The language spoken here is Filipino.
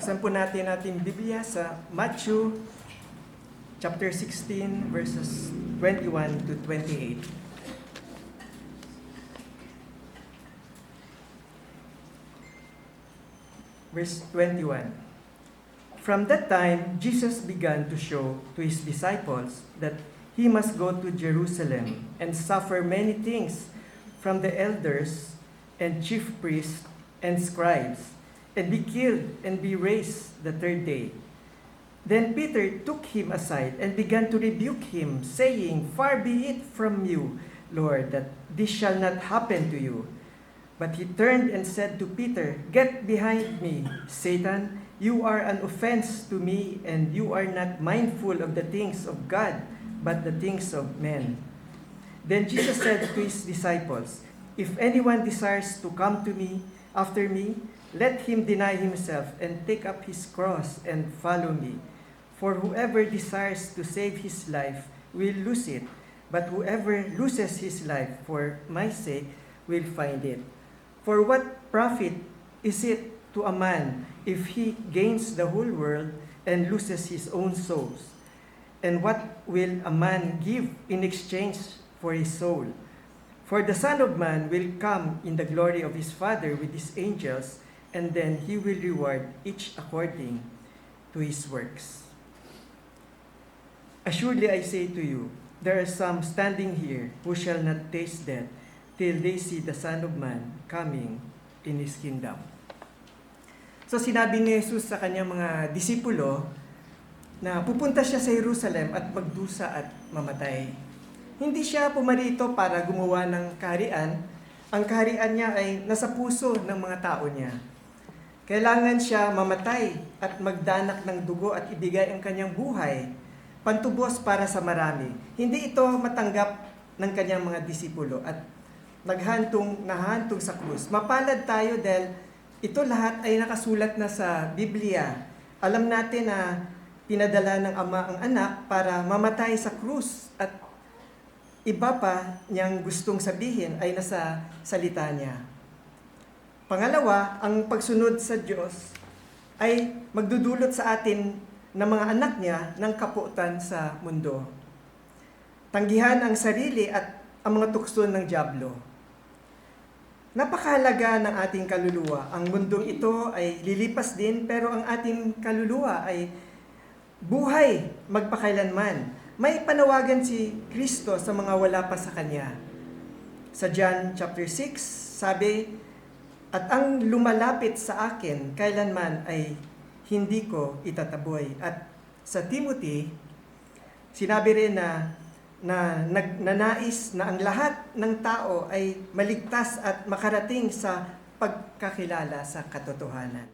Buksan po natin ating Biblia sa Matthew chapter 16 verses 21 to 28. Verse 21. From that time, Jesus began to show to his disciples that he must go to Jerusalem and suffer many things from the elders and chief priests and scribes, and be killed and be raised the third day. Then Peter took him aside and began to rebuke him, saying, Far be it from you, Lord, that this shall not happen to you. But he turned and said to Peter, Get behind me, Satan. You are an offense to me, and you are not mindful of the things of God, but the things of men. Then Jesus said to his disciples, If anyone desires to come to me, after me, let him deny himself and take up his cross and follow me. For whoever desires to save his life will lose it, but whoever loses his life for my sake will find it. For what profit is it to a man if he gains the whole world and loses his own souls? And what will a man give in exchange for his soul? For the Son of Man will come in the glory of his Father with his angels, and then he will reward each according to his works. Assuredly I say to you, there are some standing here who shall not taste death till they see the Son of Man coming in his kingdom. So sinabi ni Jesus sa kanyang mga disipulo na pupunta siya sa Jerusalem at magdusa at mamatay. Hindi siya pumarito para gumawa ng kaharian. Ang kaharian niya ay nasa puso ng mga tao niya. Kailangan siya mamatay at magdanak ng dugo at ibigay ang kanyang buhay, pantubos para sa marami. Hindi ito matanggap ng kanyang mga disipulo at nahantong sa krus. Mapalad tayo dahil ito lahat ay nakasulat na sa Biblia. Alam natin na pinadala ng Ama ang anak para mamatay sa krus at iba pa niyang gustong sabihin ay nasa salita niya. Pangalawa, ang pagsunod sa Diyos ay magdudulot sa atin ng mga anak niya ng kaputan sa mundo. Tanggihan ang sarili at ang mga tukso ng dyablo. Napakahalaga ng ating kaluluwa. Ang mundong ito ay lilipas din, pero ang ating kaluluwa ay buhay magpakailanman. May panawagan si Kristo sa mga wala pa sa Kanya. Sa John chapter 6, sabi, At ang lumalapit sa akin kailanman ay hindi ko itataboy. At sa Timothy, sinabi rin na nais na ang lahat ng tao ay maligtas at makarating sa pagkakilala sa katotohanan.